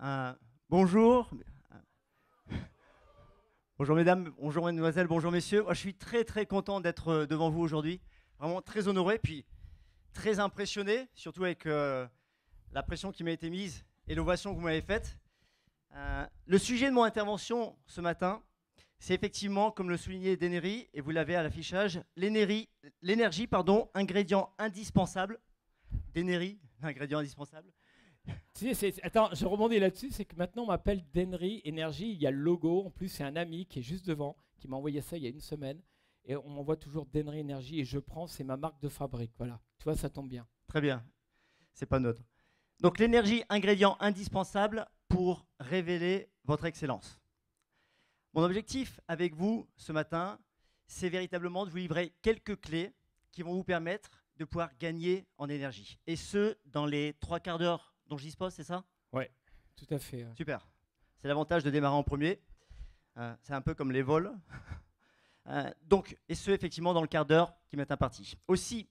Euh, bonjour. Bonjour mesdames, bonjour mesdemoiselles, bonjour messieurs. Moi, je suis très très content d'être devant vous aujourd'hui. Vraiment très honoré, puis très impressionné, surtout avec la pression qui m'a été mise et l'ovation que vous m'avez faite. Le sujet de mon intervention ce matin, c'est effectivement, comme le soulignait Dennery, et vous l'avez à l'affichage, l'énergie, ingrédient indispensable. Dennery, l'ingrédient indispensable. Attends, je rebondis là-dessus, c'est que maintenant on m'appelle Denry Energy, il y a le logo, en plus c'est un ami qui est juste devant, qui m'a envoyé ça il y a une semaine, et on m'envoie toujours Denry Energy, et je prends, c'est ma marque de fabrique, voilà. Tu vois, ça tombe bien. Très bien, c'est pas neutre. Donc l'énergie, ingrédient indispensable pour révéler votre excellence. Mon objectif avec vous ce matin, c'est véritablement de vous livrer quelques clés qui vont vous permettre de pouvoir gagner en énergie. Et ce, dans les 3 quarts d'heure dont je dispose, c'est ça? Ouais, tout à fait. Super. C'est l'avantage de démarrer en premier. C'est un peu comme les vols. Et ce, effectivement, dans le quart d'heure qui m'est imparti. Aussi,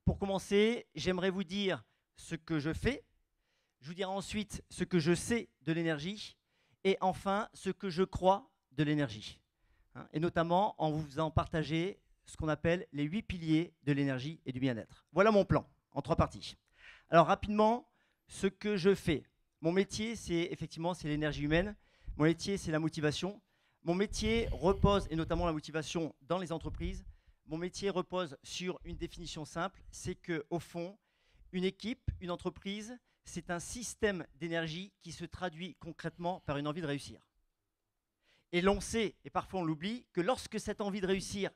pour commencer, j'aimerais vous dire ce que je fais. Je vous dirai ensuite ce que je sais de l'énergie. Et enfin, ce que je crois de l'énergie. Et notamment en vous faisant partager ce qu'on appelle les 8 piliers de l'énergie et du bien-être. Voilà mon plan, en 3 parties. Alors rapidement, ce que je fais. Mon métier, c'est l'énergie humaine. Mon métier, c'est la motivation. Mon métier repose, et notamment la motivation dans les entreprises, mon métier repose sur une définition simple, c'est qu'au fond, une équipe, une entreprise, c'est un système d'énergie qui se traduit concrètement par une envie de réussir. Et l'on sait, et parfois on l'oublie, que lorsque cette envie de réussir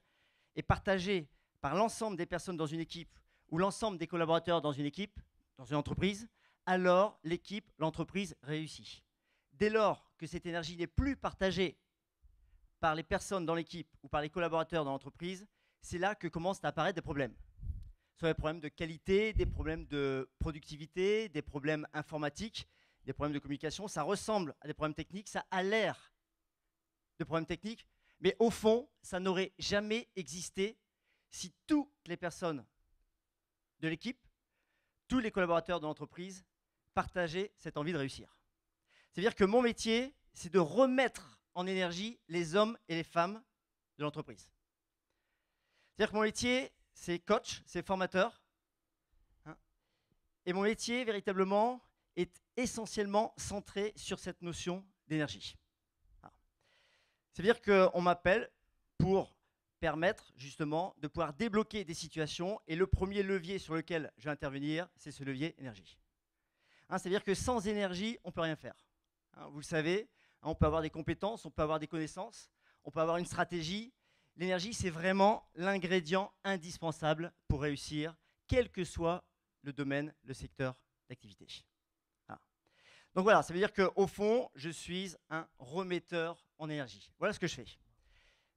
est partagée par l'ensemble des personnes dans une équipe ou l'ensemble des collaborateurs dans une équipe, dans une entreprise, alors l'équipe, l'entreprise réussit. Dès lors que cette énergie n'est plus partagée par les personnes dans l'équipe ou par les collaborateurs dans l'entreprise, c'est là que commencent à apparaître des problèmes. Soit des problèmes de qualité, des problèmes de productivité, des problèmes informatiques, des problèmes de communication. Ça ressemble à des problèmes techniques, ça a l'air de problèmes techniques, mais au fond, ça n'aurait jamais existé si toutes les personnes de l'équipe, tous les collaborateurs de l'entreprise partageaient cette envie de réussir. C'est-à-dire que mon métier, c'est de remettre en énergie les hommes et les femmes de l'entreprise. C'est-à-dire que mon métier, c'est coach, c'est formateur. Et mon métier, véritablement, est essentiellement centré sur cette notion d'énergie. C'est-à-dire qu'on m'appelle pour permettre justement de pouvoir débloquer des situations. Et le premier levier sur lequel je vais intervenir, c'est ce levier énergie. C'est-à-dire que sans énergie, on ne peut rien faire. Vous le savez, on peut avoir des compétences, on peut avoir des connaissances, on peut avoir une stratégie. L'énergie, c'est vraiment l'ingrédient indispensable pour réussir, quel que soit le domaine, le secteur d'activité. Donc voilà, ça veut dire qu'au fond, je suis un remetteur en énergie. Voilà ce que je fais.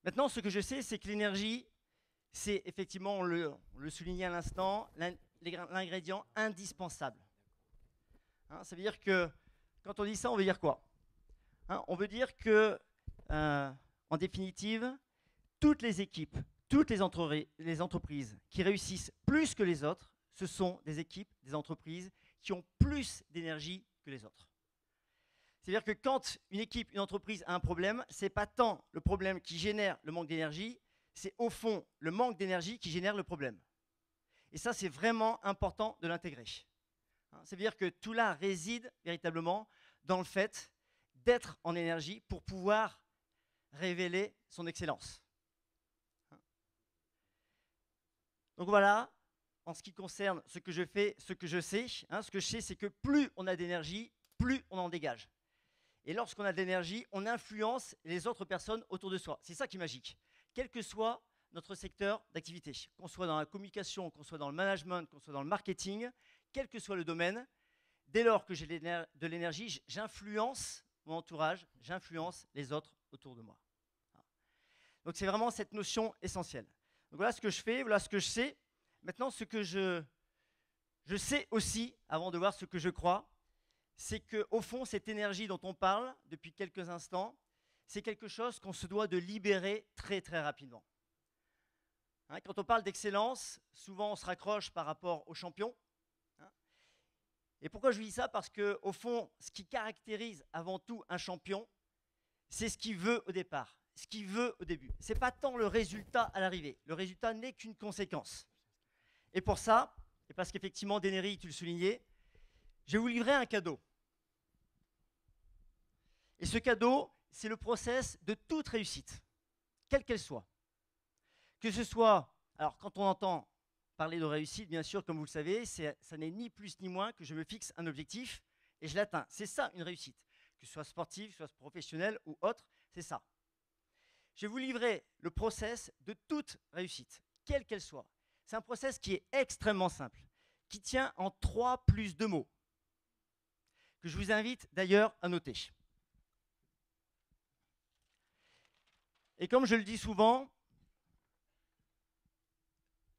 Maintenant, ce que je sais, c'est que l'énergie, c'est effectivement, on le soulignait à l'instant, l'ingrédient indispensable. Ça veut dire que quand on dit ça, on veut dire quoi? On veut dire que, en définitive, toutes les équipes, toutes les entreprises qui réussissent plus que les autres, ce sont des équipes, des entreprises qui ont plus d'énergie que les autres. C'est-à-dire que quand une équipe, une entreprise a un problème, ce n'est pas tant le problème qui génère le manque d'énergie, c'est au fond le manque d'énergie qui génère le problème. Et ça, c'est vraiment important de l'intégrer. C'est-à-dire que tout là réside véritablement dans le fait d'être en énergie pour pouvoir révéler son excellence. Donc voilà, en ce qui concerne ce que je fais, ce que je sais, ce que je sais, c'est que plus on a d'énergie, plus on en dégage. Et lorsqu'on a de l'énergie, on influence les autres personnes autour de soi. C'est ça qui est magique. Quel que soit notre secteur d'activité, qu'on soit dans la communication, qu'on soit dans le management, qu'on soit dans le marketing, quel que soit le domaine, dès lors que j'ai de l'énergie, j'influence mon entourage, j'influence les autres autour de moi. Donc c'est vraiment cette notion essentielle. Donc voilà ce que je fais, voilà ce que je sais. Maintenant, ce que je sais aussi, avant de voir ce que je crois, c'est qu'au fond, cette énergie dont on parle depuis quelques instants, c'est quelque chose qu'on se doit de libérer très très rapidement. Quand on parle d'excellence, souvent on se raccroche par rapport aux champions. Et pourquoi je vous dis ça? Parce qu'au fond, ce qui caractérise avant tout un champion, c'est ce qu'il veut au départ, ce qu'il veut au début. Ce n'est pas tant le résultat à l'arrivée. Le résultat n'est qu'une conséquence. Et pour ça, et parce qu'effectivement, Dennery, tu le soulignais, je vais vous livrer un cadeau. Et ce cadeau, c'est le process de toute réussite, quelle qu'elle soit. Que ce soit, alors quand on entend parler de réussite, bien sûr, comme vous le savez, ça n'est ni plus ni moins que je me fixe un objectif et je l'atteins. C'est ça une réussite. Que ce soit sportif, que ce soit professionnel ou autre, c'est ça. Je vais vous livrer le process de toute réussite, quelle qu'elle soit. C'est un process qui est extrêmement simple, qui tient en 3 plus 2 mots, que je vous invite d'ailleurs à noter. Et comme je le dis souvent,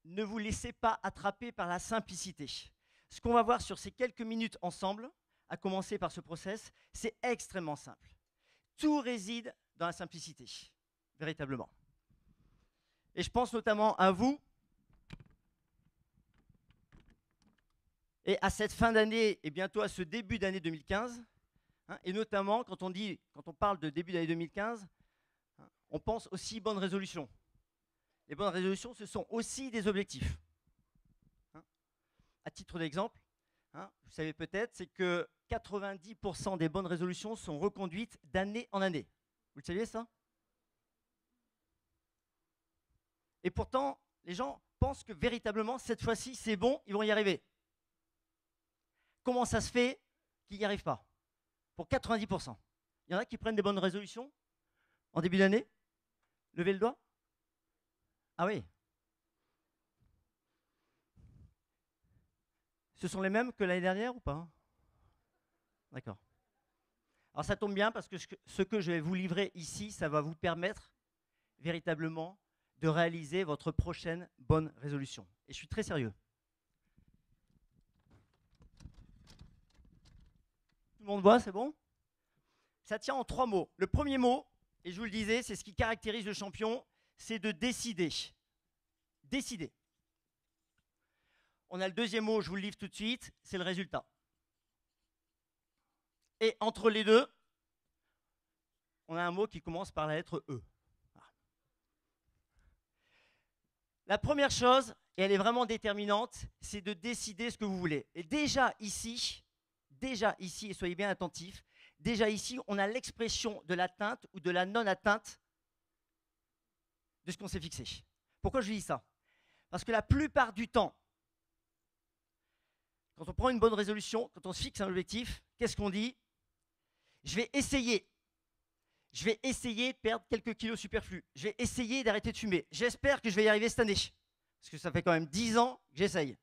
ne vous laissez pas attraper par la simplicité. Ce qu'on va voir sur ces quelques minutes ensemble, à commencer par ce process, c'est extrêmement simple. Tout réside dans la simplicité, véritablement. Et je pense notamment à vous et à cette fin d'année et bientôt à ce début d'année 2015. Et notamment, quand on parle de début d'année 2015, on pense aussi bonnes résolutions. Les bonnes résolutions, ce sont aussi des objectifs. À titre d'exemple, vous savez peut-être, c'est que 90% des bonnes résolutions sont reconduites d'année en année. Vous le saviez ça? Et pourtant, les gens pensent que véritablement, cette fois-ci, c'est bon, ils vont y arriver. Comment ça se fait qu'ils n'y arrivent pas? Pour 90%. Il y en a qui prennent des bonnes résolutions en début d'année? Levez le doigt. Ah oui. Ce sont les mêmes que l'année dernière ou pas? D'accord. Alors ça tombe bien parce que ce que je vais vous livrer ici, ça va vous permettre véritablement de réaliser votre prochaine bonne résolution. Et je suis très sérieux. Tout le monde voit, c'est bon? Ça tient en 3 mots. Le premier mot, et je vous le disais, c'est ce qui caractérise le champion, c'est de décider. Décider. On a le deuxième mot, je vous le livre tout de suite, c'est le résultat. Et entre les deux, on a un mot qui commence par la lettre E. Voilà. La première chose, et elle est vraiment déterminante, c'est de décider ce que vous voulez. Et déjà ici, et soyez bien attentifs, déjà ici, on a l'expression de l'atteinte ou de la non-atteinte de ce qu'on s'est fixé. Pourquoi je dis ça? Parce que la plupart du temps, quand on prend une bonne résolution, quand on se fixe un objectif, qu'est-ce qu'on dit? Je vais essayer de perdre quelques kilos superflus. Je vais essayer d'arrêter de fumer. J'espère que je vais y arriver cette année. Parce que ça fait quand même 10 ans que j'essaye.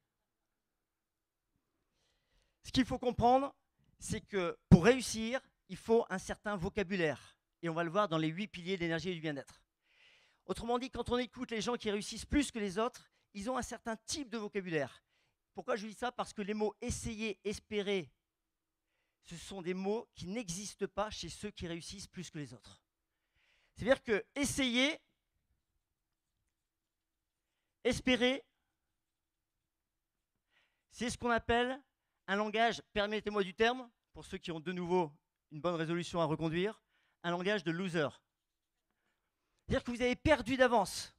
Ce qu'il faut comprendre, c'est que pour réussir, il faut un certain vocabulaire. Et on va le voir dans les 8 piliers de l'énergie et du bien-être. Autrement dit, quand on écoute les gens qui réussissent plus que les autres, ils ont un certain type de vocabulaire. Pourquoi je dis ça? Parce que les mots essayer, espérer, ce sont des mots qui n'existent pas chez ceux qui réussissent plus que les autres. C'est-à-dire que essayer, espérer, c'est ce qu'on appelle un langage, permettez-moi du terme, pour ceux qui ont de nouveau une bonne résolution à reconduire, un langage de loser. C'est-à-dire que vous avez perdu d'avance.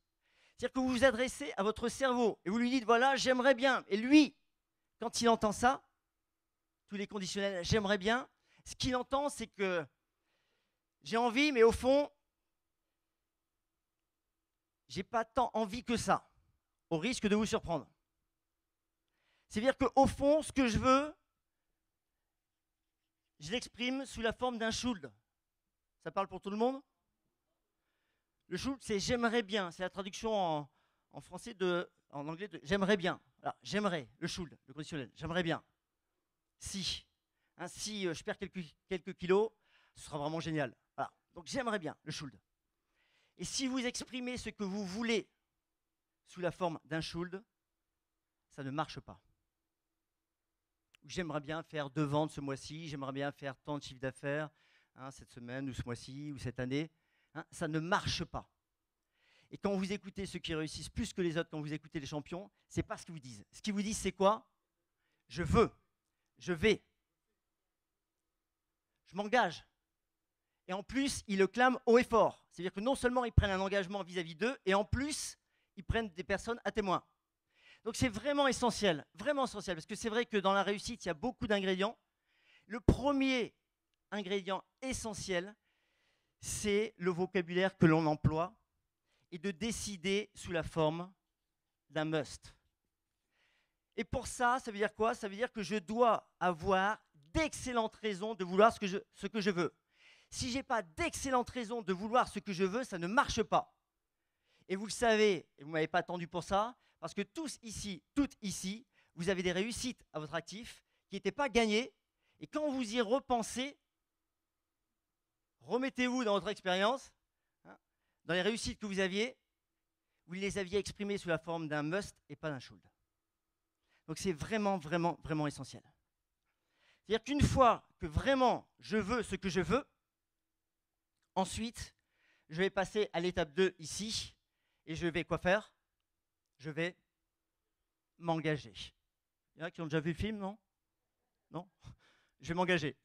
C'est-à-dire que vous vous adressez à votre cerveau et vous lui dites, voilà, j'aimerais bien. Et lui, quand il entend ça, tous les conditionnels, j'aimerais bien, ce qu'il entend, c'est que j'ai envie, mais au fond, j'ai pas tant envie que ça, au risque de vous surprendre. C'est-à-dire qu'au fond, ce que je veux, je l'exprime sous la forme d'un should. Ça parle pour tout le monde? Le should, c'est j'aimerais bien. C'est la traduction en français en anglais de j'aimerais bien. Alors, j'aimerais, le should, le conditionnel, j'aimerais bien. Si je perds quelques kilos, ce sera vraiment génial. Voilà. Donc j'aimerais bien, le should. Et si vous exprimez ce que vous voulez sous la forme d'un should, ça ne marche pas. J'aimerais bien faire 2 ventes ce mois-ci, j'aimerais bien faire tant de chiffre d'affaires cette semaine ou ce mois-ci ou cette année. Ça ne marche pas. Et quand vous écoutez ceux qui réussissent plus que les autres, quand vous écoutez les champions, c'est pas ce qu'ils vous disent. Ce qu'ils vous disent, c'est quoi? Je veux. Je vais. Je m'engage. Et en plus, ils le clament haut et fort. C'est-à-dire que non seulement ils prennent un engagement vis-à-vis d'eux, et en plus, ils prennent des personnes à témoin. Donc c'est vraiment essentiel, parce que c'est vrai que dans la réussite, il y a beaucoup d'ingrédients. Le premier ingrédient essentiel, c'est le vocabulaire que l'on emploie et de décider sous la forme d'un must. Et pour ça, ça veut dire quoi? Ça veut dire que je dois avoir d'excellentes raisons de vouloir ce que je veux. Si je n'ai pas d'excellentes raisons de vouloir ce que je veux, ça ne marche pas. Et vous le savez, et vous ne m'avez pas attendu pour ça, parce que tous ici, toutes ici, vous avez des réussites à votre actif qui n'étaient pas gagnées. Et quand vous y repensez, remettez-vous dans votre expérience, hein, dans les réussites que vous aviez, vous les aviez exprimées sous la forme d'un must et pas d'un should. Donc c'est vraiment, vraiment, vraiment essentiel. C'est-à-dire qu'une fois que vraiment je veux ce que je veux, ensuite, je vais passer à l'étape 2 ici, et je vais quoi faire? Je vais m'engager. Il y en a qui ont déjà vu le film, non? Non? Je vais m'engager.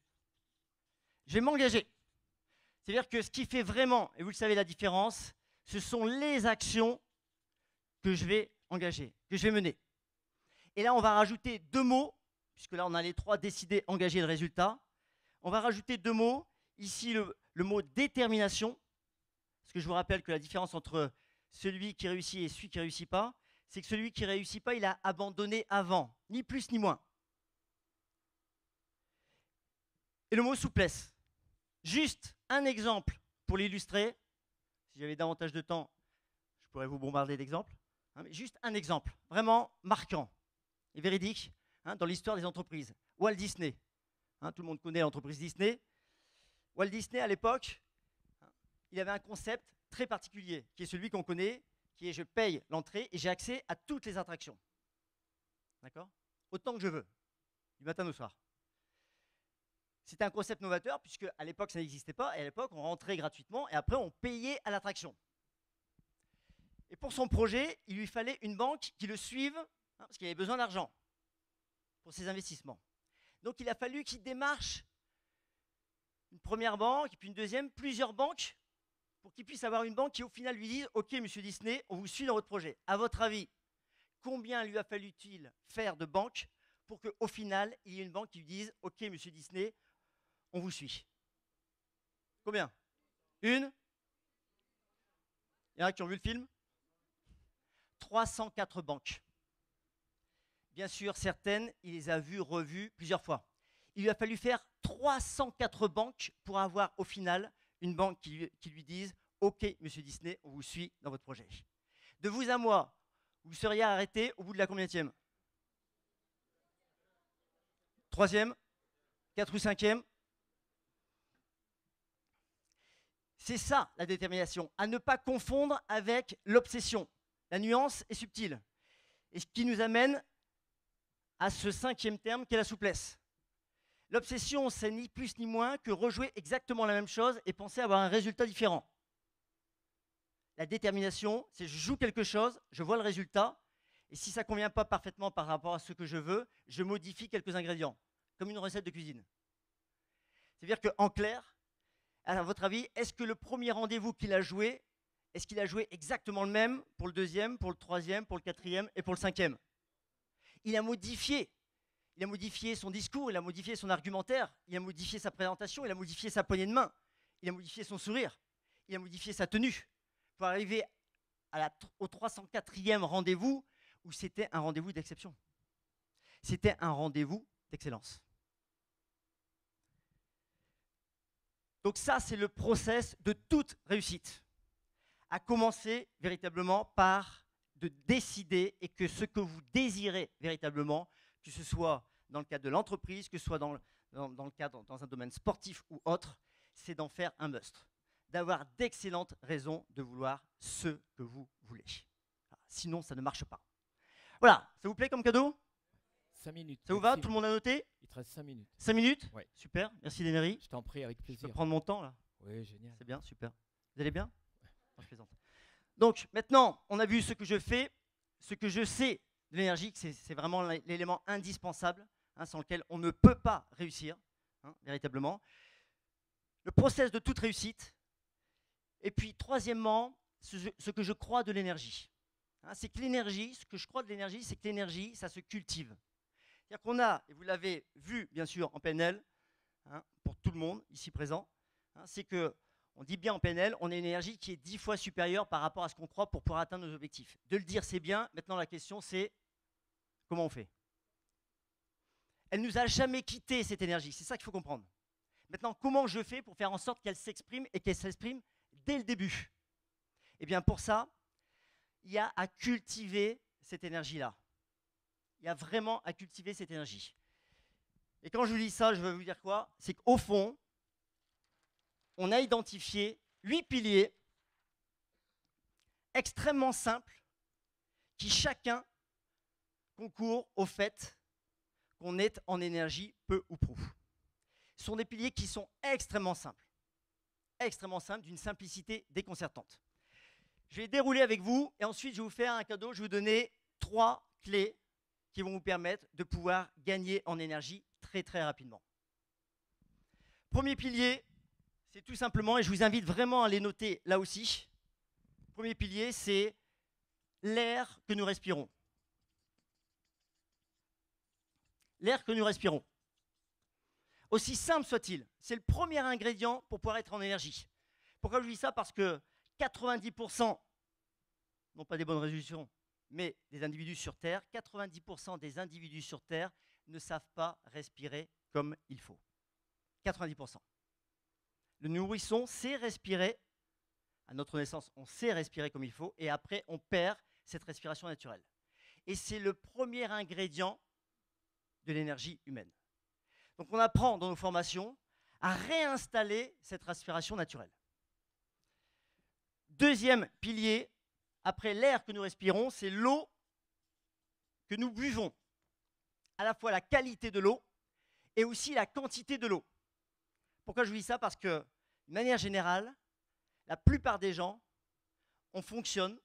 Je vais m'engager. C'est-à-dire que ce qui fait vraiment, et vous le savez la différence, ce sont les actions que je vais engager, que je vais mener. Et là, on va rajouter 2 mots, puisque là, on a les 3 décider, engager le résultat. On va rajouter 2 mots. Ici, le mot détermination, parce que je vous rappelle que la différence entre celui qui réussit et celui qui ne réussit pas, c'est que celui qui ne réussit pas, il a abandonné avant, ni plus ni moins. Et le mot souplesse. Juste un exemple pour l'illustrer. Si j'avais davantage de temps, je pourrais vous bombarder d'exemples. Hein, mais juste un exemple, vraiment marquant et véridique, hein, dans l'histoire des entreprises. Walt Disney. Hein, tout le monde connaît l'entreprise Disney. Walt Disney, à l'époque, il avait un concept très particulier, qui est celui qu'on connaît, qui est je paye l'entrée et j'ai accès à toutes les attractions. D'accord? Autant que je veux, du matin au soir. C'était un concept novateur, puisque à l'époque, ça n'existait pas, et à l'époque, on rentrait gratuitement, et après, on payait à l'attraction. Et pour son projet, il lui fallait une banque qui le suive, hein, parce qu'il avait besoin d'argent pour ses investissements. Donc, il a fallu qu'il démarche une première banque, et puis une deuxième, plusieurs banques, pour qu'il puisse avoir une banque qui, au final, lui dise « Ok, monsieur Disney, on vous suit dans votre projet. » À votre avis, combien lui a fallu-t-il faire de banques pour qu'au final, il y ait une banque qui lui dise « Ok, monsieur Disney, on vous suit. » Combien? Une? Il y en a qui ont vu le film? 304 banques. Bien sûr, certaines, il les a vues, revues plusieurs fois. Il lui a fallu faire 304 banques pour avoir au final une banque qui lui dise « Ok, monsieur Disney, on vous suit dans votre projet. » De vous à moi, vous seriez arrêté au bout de la combienième? 3e? 4 ou 5e? C'est ça la détermination, à ne pas confondre avec l'obsession. La nuance est subtile. Et ce qui nous amène à ce 5e terme qui est la souplesse. L'obsession, c'est ni plus ni moins que rejouer exactement la même chose et penser avoir un résultat différent. La détermination, c'est je joue quelque chose, je vois le résultat, et si ça ne convient pas parfaitement par rapport à ce que je veux, je modifie quelques ingrédients, comme une recette de cuisine. C'est-à-dire qu'en clair, à votre avis, est-ce que le premier rendez-vous qu'il a joué, est-ce qu'il a joué exactement le même pour le 2e, pour le 3e, pour le 4e et pour le 5e? Il a modifié. Il a modifié son discours, il a modifié son argumentaire, il a modifié sa présentation, il a modifié sa poignée de main, il a modifié son sourire, il a modifié sa tenue pour arriver au 304e rendez-vous où c'était un rendez-vous d'exception. C'était un rendez-vous d'excellence. Donc ça, c'est le process de toute réussite. À commencer véritablement par de décider et que ce que vous désirez véritablement, que ce soit dans le cadre de l'entreprise, que ce soit dans un domaine sportif ou autre, c'est d'en faire un must. D'avoir d'excellentes raisons de vouloir ce que vous voulez. Sinon, ça ne marche pas. Voilà, ça vous plaît comme cadeau? 5 minutes. Ça vous va? Tout le monde a noté? Il te reste 5 minutes. 5 minutes? Oui. Super, merci Dennery. Je t'en prie, avec Je plaisir. peux prendre mon temps là? Oui, génial. C'est bien, super. Vous allez bien? Non, je plaisante. Donc maintenant, on a vu ce que je fais, ce que je sais de l'énergie, c'est vraiment l'élément indispensable. sans lequel on ne peut pas réussir, véritablement. Le process de toute réussite. Et puis, troisièmement, ce que je crois de l'énergie. C'est que l'énergie, ce que je crois de l'énergie, c'est que l'énergie, ça se cultive. C'est-à-dire qu'on a, et vous l'avez vu bien sûr en PNL, pour tout le monde ici présent, c'est que, on dit bien en PNL, on a une énergie qui est 10 fois supérieure par rapport à ce qu'on croit pour pouvoir atteindre nos objectifs. De le dire, c'est bien. Maintenant, la question, c'est comment on fait? Elle ne nous a jamais quitté, cette énergie. C'est ça qu'il faut comprendre. Maintenant, comment je fais pour faire en sorte qu'elle s'exprime et qu'elle s'exprime dès le début? Eh bien, pour ça, il y a à cultiver cette énergie-là. Il y a vraiment à cultiver cette énergie. Et quand je vous dis ça, je veux vous dire quoi? C'est qu'au fond, on a identifié 8 piliers extrêmement simples qui chacun concourent au fait qu'on est en énergie peu ou prou. Ce sont des piliers qui sont extrêmement simples, d'une simplicité déconcertante. Je vais dérouler avec vous et ensuite je vais vous faire un cadeau, je vais vous donner 3 clés qui vont vous permettre de pouvoir gagner en énergie très très rapidement. Premier pilier, c'est tout simplement, et je vous invite vraiment à les noter là aussi, premier pilier, c'est l'air que nous respirons. L'air que nous respirons. Aussi simple soit-il, c'est le premier ingrédient pour pouvoir être en énergie. Pourquoi je dis ça? Parce que 90%, non pas des bonnes résolutions, mais des individus sur Terre, 90% des individus sur Terre ne savent pas respirer comme il faut. 90%. Le nourrisson sait respirer, à notre naissance, on sait respirer comme il faut, et après, on perd cette respiration naturelle. Et c'est le premier ingrédient de l'énergie humaine. Donc on apprend dans nos formations à réinstaller cette respiration naturelle. Deuxième pilier, après l'air que nous respirons, c'est l'eau que nous buvons. À la fois la qualité de l'eau et aussi la quantité de l'eau. Pourquoi je vous dis ça? Parce que, de manière générale, la plupart des gens, on fonctionne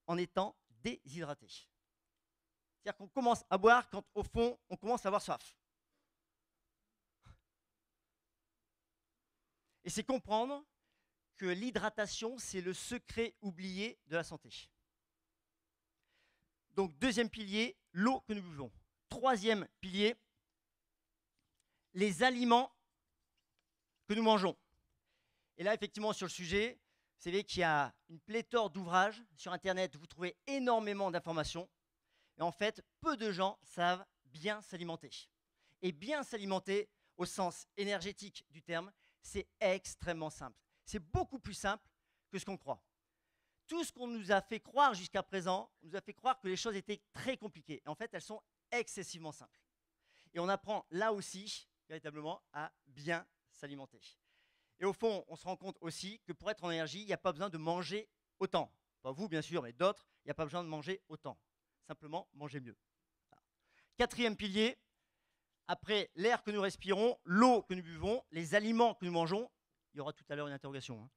en étant déshydraté. C'est-à-dire qu'on commence à boire quand, au fond, on commence à avoir soif. Et c'est comprendre que l'hydratation, c'est le secret oublié de la santé. Donc, deuxième pilier, l'eau que nous buvons. Troisième pilier, les aliments que nous mangeons. Et là, effectivement, sur le sujet, vous savez qu'il y a une pléthore d'ouvrages sur Internet, vous trouvez énormément d'informations. Et en fait, peu de gens savent bien s'alimenter. Et bien s'alimenter, au sens énergétique du terme, c'est extrêmement simple. C'est beaucoup plus simple que ce qu'on croit. Tout ce qu'on nous a fait croire jusqu'à présent, nous a fait croire que les choses étaient très compliquées. Et en fait, elles sont excessivement simples. Et on apprend là aussi, véritablement, à bien s'alimenter. Et au fond, on se rend compte aussi que pour être en énergie, il n'y a pas besoin de manger autant. Pas vous, bien sûr, mais d'autres, il n'y a pas besoin de manger autant. Simplement, manger mieux. Voilà. Quatrième pilier, après l'air que nous respirons, l'eau que nous buvons, les aliments que nous mangeons, il y aura tout à l'heure une interrogation.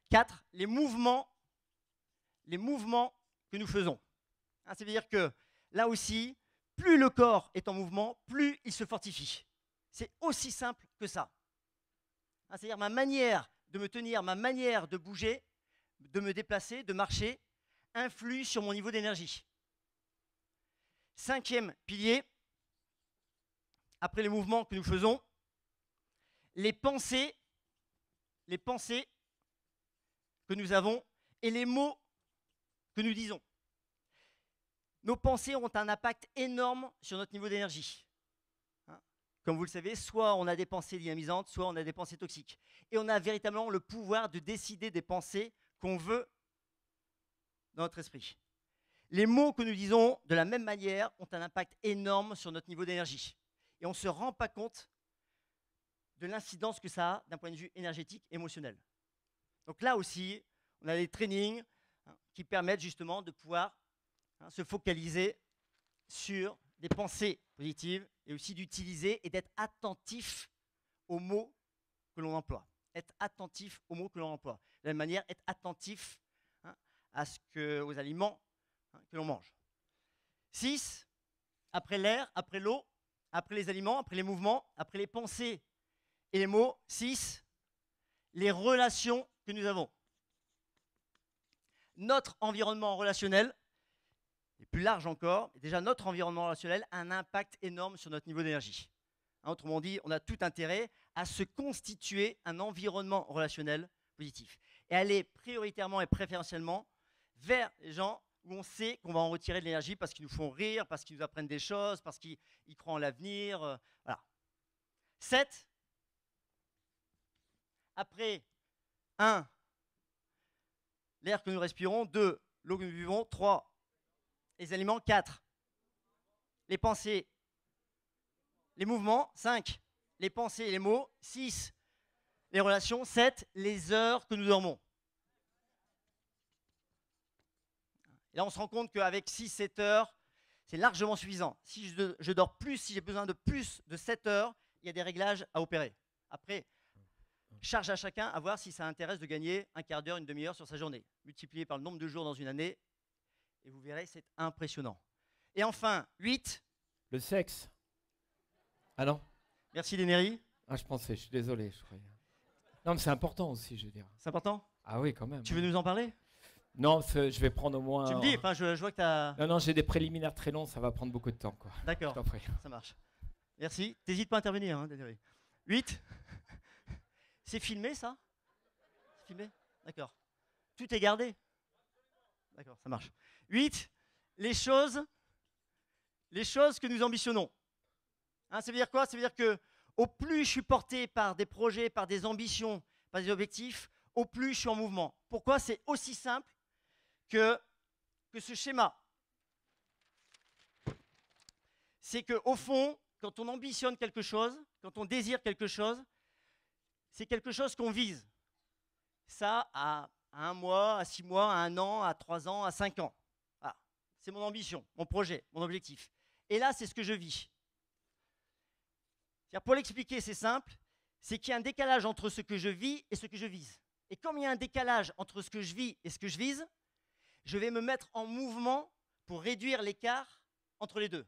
4, les mouvements que nous faisons. C'est-à-dire que là aussi, plus le corps est en mouvement, plus il se fortifie. C'est aussi simple que ça. C'est-à-dire ma manière de me tenir, ma manière de bouger, de me déplacer, de marcher, influe sur mon niveau d'énergie. 5e pilier, après les mouvements que nous faisons, les pensées que nous avons et les mots que nous disons. Nos pensées ont un impact énorme sur notre niveau d'énergie. Comme vous le savez, soit on a des pensées dynamisantes, soit on a des pensées toxiques. Et on a véritablement le pouvoir de décider des pensées qu'on veut dans notre esprit. Les mots que nous disons, de la même manière, ont un impact énorme sur notre niveau d'énergie. Et on ne se rend pas compte de l'incidence que ça a d'un point de vue énergétique, émotionnel. Donc là aussi, on a des trainings qui permettent justement de pouvoir se focaliser sur des pensées positives et aussi d'utiliser et d'être attentif aux mots que l'on emploie. Être attentif aux mots que l'on emploie. De la même manière, être attentif aux aliments que l'on mange. 6, après l'air, après l'eau, après les aliments, après les mouvements, après les pensées et les mots. 6, les relations que nous avons. Notre environnement relationnel, et plus large encore, déjà notre environnement relationnel a un impact énorme sur notre niveau d'énergie. Autrement dit, on a tout intérêt à se constituer un environnement relationnel positif et aller prioritairement et préférentiellement vers les gens où on sait qu'on va en retirer de l'énergie parce qu'ils nous font rire, parce qu'ils nous apprennent des choses, parce qu'ils croient en l'avenir. Voilà. 7. Après 1, l'air que nous respirons. 2, l'eau que nous buvons. 3, les aliments. 4, les pensées, les mouvements. 5, les pensées et les mots. 6, les relations. 7, les heures que nous dormons. Et là, on se rend compte qu'avec 6-7 heures, c'est largement suffisant. Si je dors plus, si j'ai besoin de plus de 7 heures, il y a des réglages à opérer. Après, charge à chacun à voir si ça intéresse de gagner un quart d'heure, une demi-heure sur sa journée. Multiplié par le nombre de jours dans une année, et vous verrez, c'est impressionnant. Et enfin, 8. Le sexe. Ah non? Merci Deneri. Ah, je pensais, je suis désolé, je croyais. Non, mais c'est important aussi, je veux dire. C'est important? Ah oui, quand même. Tu veux nous en parler? Non, je vais prendre au moins... Tu me dis, enfin, je vois que tu as... Non, j'ai des préliminaires très longs, ça va prendre beaucoup de temps, quoi. D'accord, ça marche. Merci. T'hésites pas à intervenir, hein, Deneri. 8. C'est filmé, ça? C'est filmé? D'accord. Tout est gardé? D'accord, ça marche. 8. Les choses que nous ambitionnons. Hein, ça veut dire quoi? Ça veut dire que au plus je suis porté par des projets, par des ambitions, par des objectifs, au plus je suis en mouvement. Pourquoi? C'est aussi simple que ce schéma. C'est qu'au fond, quand on ambitionne quelque chose, quand on désire quelque chose, c'est quelque chose qu'on vise. Ça, à 1 mois, à 6 mois, à 1 an, à 3 ans, à 5 ans. Voilà. C'est mon ambition, mon projet, mon objectif. Et là, c'est ce que je vis. Pour l'expliquer, c'est simple, c'est qu'il y a un décalage entre ce que je vis et ce que je vise. Et comme il y a un décalage entre ce que je vis et ce que je vise, je vais me mettre en mouvement pour réduire l'écart entre les deux.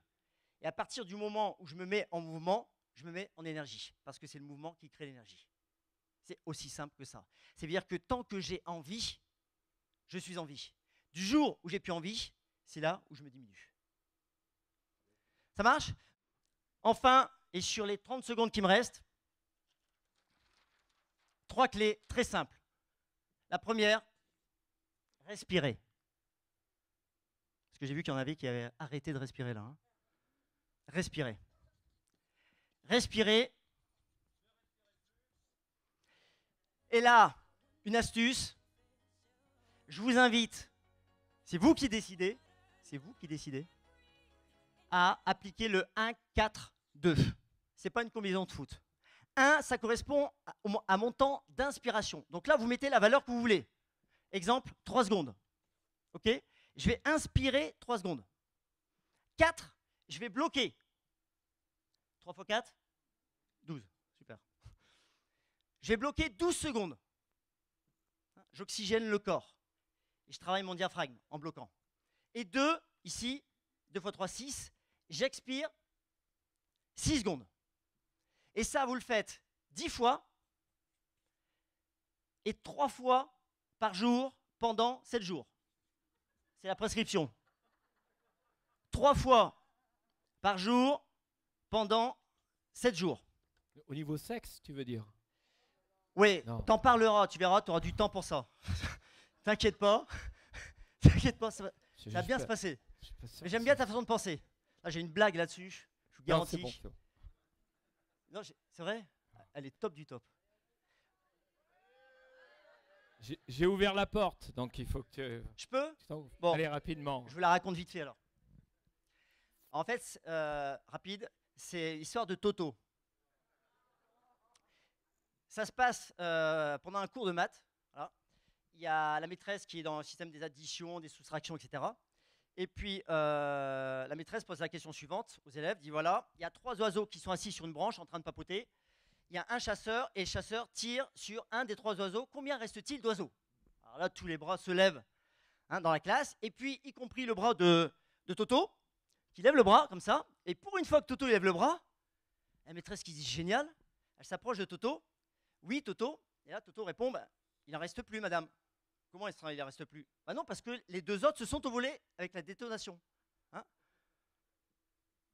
Et à partir du moment où je me mets en mouvement, je me mets en énergie, parce que c'est le mouvement qui crée l'énergie. C'est aussi simple que ça. C'est-à-dire que tant que j'ai envie, je suis en vie. Du jour où j'ai plus envie, c'est là où je me diminue. Ça marche? Enfin, et sur les 30 secondes qui me restent, 3 clés très simples. La première, respirer. Parce que j'ai vu qu'il y en avait qui avaient arrêté de respirer là. Hein. Respirer. Respirer. Et là, une astuce. Je vous invite, c'est vous qui décidez, à appliquer le 1-4-2. Ce n'est pas une combinaison de foot. 1, ça correspond à mon temps d'inspiration. Donc là, vous mettez la valeur que vous voulez. Exemple, 3 secondes. OK? Je vais inspirer 3 secondes. 4, je vais bloquer. 3 x 4, 12. Super. Je vais bloquer 12 secondes. J'oxygène le corps. Et je travaille mon diaphragme en bloquant. Et 2, ici, 2 x 3, 6. J'expire 6 secondes. Et ça, vous le faites 10 fois et 3 fois par jour pendant 7 jours. C'est la prescription. 3 fois par jour pendant 7 jours. Au niveau sexe, tu veux dire? Oui, t'en parleras, tu verras, tu auras du temps pour ça. T'inquiète pas. T'inquiète pas, ça va bien se passer. Mais j'aime bien ta façon de penser. Là, j'ai une blague là-dessus, je vous garantis. Non, c'est bon. Non, c'est vrai? Elle est top du top. J'ai ouvert la porte, donc il faut que tu... Je peux? Bon, allez, rapidement. Je vous la raconte vite fait alors. En fait, rapide, c'est l'histoire de Toto. Ça se passe pendant un cours de maths. Voilà. Il y a la maîtresse qui est dans le système des additions, des soustractions, etc. Et puis, la maîtresse pose la question suivante aux élèves, dit voilà, il y a 3 oiseaux qui sont assis sur une branche en train de papoter. Il y a un chasseur et le chasseur tire sur un des 3 oiseaux. Combien reste-t-il d'oiseaux? Alors là, tous les bras se lèvent dans la classe, et puis y compris le bras de Toto, qui lève le bras comme ça. Et pour une fois que Toto lève le bras, La maîtresse qui dit génial. Elle s'approche de Toto. Oui, Toto. Et là, Toto répond bah, il n'en reste plus, madame. Comment il n'en reste plus? Bah non, parce que les deux autres se sont envolés avec la détonation. Hein?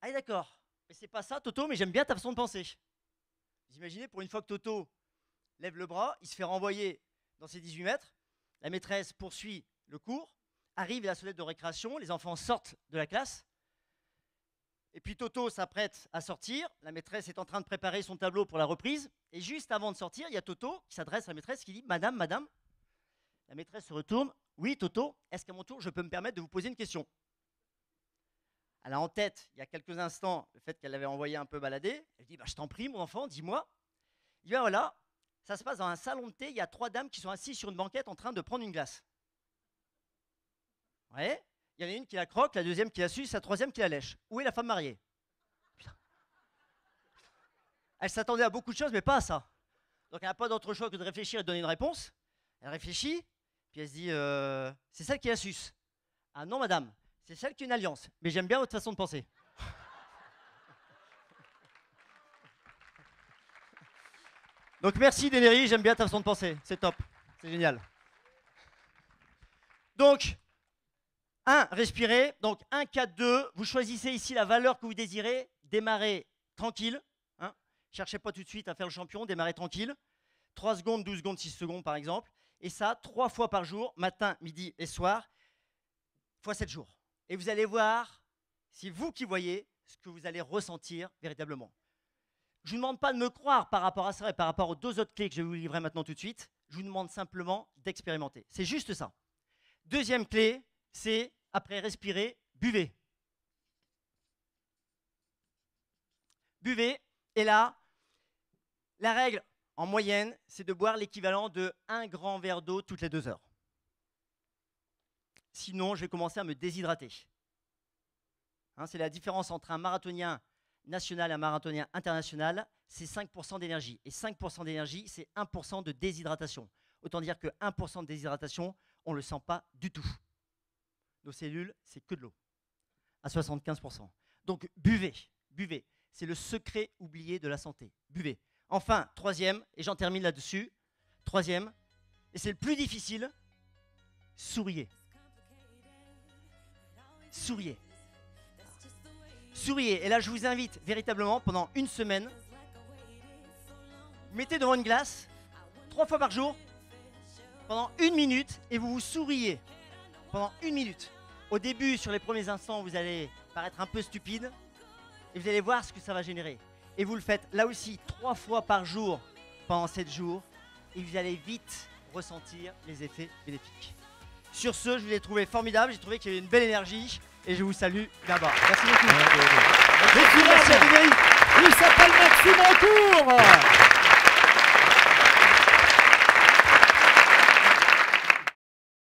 Ah, d'accord. Mais c'est pas ça, Toto, mais j'aime bien ta façon de penser. Vous imaginez, pour une fois que Toto lève le bras, il se fait renvoyer dans ses 18 mètres. La maîtresse poursuit le cours, arrive à la sonnette de récréation, les enfants sortent de la classe. Et puis Toto s'apprête à sortir. La maîtresse est en train de préparer son tableau pour la reprise. Et juste avant de sortir, il y a Toto qui s'adresse à la maîtresse qui dit « Madame, madame ». La maîtresse se retourne. « Oui, Toto, est-ce qu'à mon tour, je peux me permettre de vous poser une question ?» Elle a en tête, il y a quelques instants, le fait qu'elle l'avait envoyé un peu balader. Elle dit bah, « Je t'en prie, mon enfant, dis-moi. » Il dit bah, « Voilà, ça se passe dans un salon de thé. Il y a 3 dames qui sont assises sur une banquette en train de prendre une glace. » Ouais. Il y en a une qui la croque, la deuxième qui la suce, la troisième qui la lèche. Où est la femme mariée? Putain. Elle s'attendait à beaucoup de choses, mais pas à ça. Donc elle n'a pas d'autre choix que de réfléchir et de donner une réponse. Elle réfléchit, puis elle se dit c'est celle qui la suce. Ah non, madame, c'est celle qui a une alliance. Mais j'aime bien votre façon de penser. Donc merci Dénéry, j'aime bien ta façon de penser. C'est top, c'est génial. Donc, 1, respirez. Donc 1, 4, 2. Vous choisissez ici la valeur que vous désirez. Démarrez tranquille. Hein. Cherchez pas tout de suite à faire le champion. Démarrez tranquille. 3 secondes, 12 secondes, 6 secondes par exemple. Et ça, 3 fois par jour, matin, midi et soir, fois 7 jours. Et vous allez voir, c'est vous qui voyez ce que vous allez ressentir véritablement. Je ne vous demande pas de me croire par rapport à ça et par rapport aux 2 autres clés que je vais vous livrer maintenant tout de suite. Je vous demande simplement d'expérimenter. C'est juste ça. Deuxième clé, c'est, après respirer, buvez. Buvez. Et là, la règle, en moyenne, c'est de boire l'équivalent de 1 grand verre d'eau toutes les 2 heures. Sinon, je vais commencer à me déshydrater. Hein, c'est la différence entre un marathonien national et un marathonien international, c'est 5% d'énergie. Et 5% d'énergie, c'est 1% de déshydratation. Autant dire que 1% de déshydratation, on ne le sent pas du tout. Nos cellules, c'est que de l'eau, à 75%. Donc, buvez, buvez. C'est le secret oublié de la santé. Buvez. Enfin, troisième, et j'en termine là-dessus, troisième, et c'est le plus difficile, souriez. Souriez. Souriez. Et là, je vous invite véritablement, pendant une semaine, vous mettez devant une glace, 3 fois par jour, pendant 1 minute, et vous vous souriez. Pendant 1 minute. Au début, sur les premiers instants, vous allez paraître un peu stupide et vous allez voir ce que ça va générer. Et vous le faites là aussi 3 fois par jour pendant 7 jours et vous allez vite ressentir les effets bénéfiques. Sur ce, je vous ai trouvé formidable, j'ai trouvé qu'il y avait une belle énergie et je vous salue d'abord. Merci beaucoup. Il s'appelle Maxime Retour.